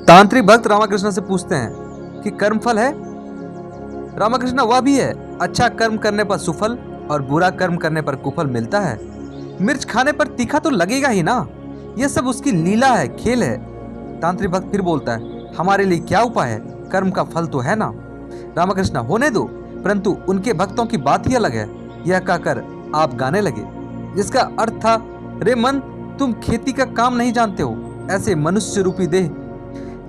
तांत्रिक भक्त रामकृष्ण से पूछते हैं कि कर्म फल है। रामकृष्ण वह भी है, अच्छा कर्म करने पर सुफल और बुरा कर्म करने पर कुफल मिलता है। मिर्च खाने पर तीखा तो लगेगा ही ना, यह सब उसकी लीला है, खेल है। तांत्रिक भक्त फिर बोलता है, हमारे लिए क्या उपाय है, कर्म का फल तो है ना। रामकृष्ण होने दो, परंतु उनके भक्तों की बात ही अलग है। यह कहकर आप गाने लगे, जिसका अर्थ था, रे मन, तुम खेती का काम नहीं जानते हो, ऐसे मनुष्य रूपी देह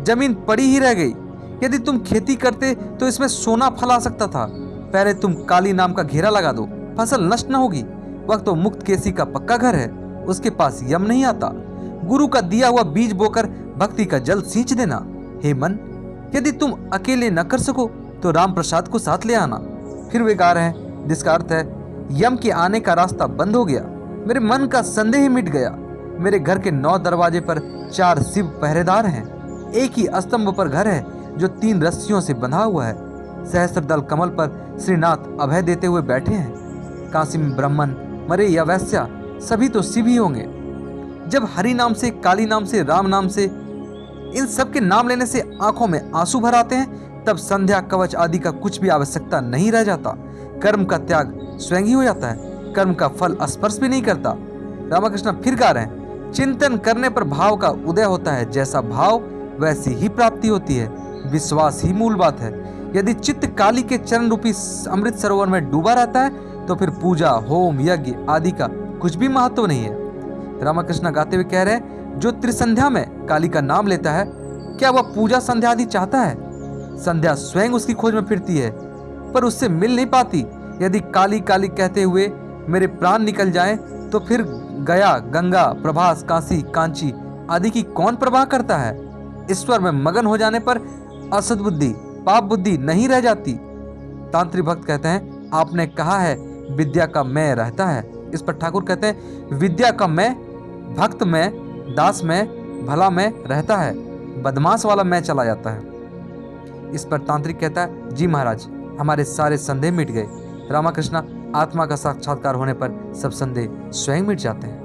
जमीन पड़ी ही रह गई। यदि तुम खेती करते तो इसमें सोना फल आ सकता था। पहले तुम काली नाम का घेरा लगा दो, फसल नष्ट न होगी। वह तो मुक्त केसी का पक्का घर है, उसके पास यम नहीं आता। गुरु का दिया हुआ बीज बोकर भक्ति का जल सींच देना। हे मन, यदि तुम अकेले न कर सको तो राम प्रसाद को साथ ले आना। फिर वे गा रहे हैं, जिसका अर्थ है, यम के आने का रास्ता बंद हो गया, मेरे मन का संदेह मिट गया। मेरे घर के 9 दरवाजे पर 4 शिव पहरेदार हैं। एक ही स्तंभ पर घर है जो 3 रस्सियों से बंधा हुआ है। सहस्त्रदल कमल पर श्रीनाथ अभय देते हुए बैठे हैं। काशी में ब्राह्मण मरे या वैश्या, सभी तो शिव ही होंगे। जब हरि नाम से, काली नाम से, राम नाम से, इन सब के नाम लेने से आंखों में आंसू भर आते हैं, तब संध्या कवच आदि का कुछ भी आवश्यकता नहीं रह जाता। कर्म का त्याग स्वयं ही हो जाता है, कर्म का फल स्पर्श भी नहीं करता। रामकृष्ण फिर गा रहे हैं, चिंतन करने पर भाव का उदय होता है, जैसा भाव वैसी ही प्राप्ति होती है। विश्वास ही मूल बात है। यदि चित्त काली के चरण रूपी अमृत सरोवर में डूबा रहता है तो फिर पूजा, होम, यज्ञ आदि का कुछ भी महत्व नहीं है। रामकृष्ण गाते हुए कह रहे हैं, जो त्रिसंध्या में काली का नाम लेता है, क्या वह पूजा संध्या आदि चाहता है? संध्या स्वयं उसकी खोज में फिरती है, पर उससे मिल नहीं पाती। यदि काली काली कहते हुए मेरे प्राण निकल जाएं, तो फिर गया, गंगा, प्रभास, काशी, कांची आदि की कौन प्रवाह करता है? ईश्वर में मगन हो जाने पर असद्बुद्धि, पाप बुद्धि नहीं रह जाती। तांत्रिक भक्त कहते हैं, आपने कहा है विद्या का मैं रहता है। इस पर ठाकुर कहते हैं, विद्या का मैं भक्त में, दास में, भला में रहता है, बदमाश वाला मैं चला जाता है। इस पर तांत्रिक कहता है, जी महाराज, हमारे सारे संदेह मिट गए। रामकृष्ण, आत्मा का साक्षात्कार होने पर सब संदेह स्वयं मिट जाते हैं।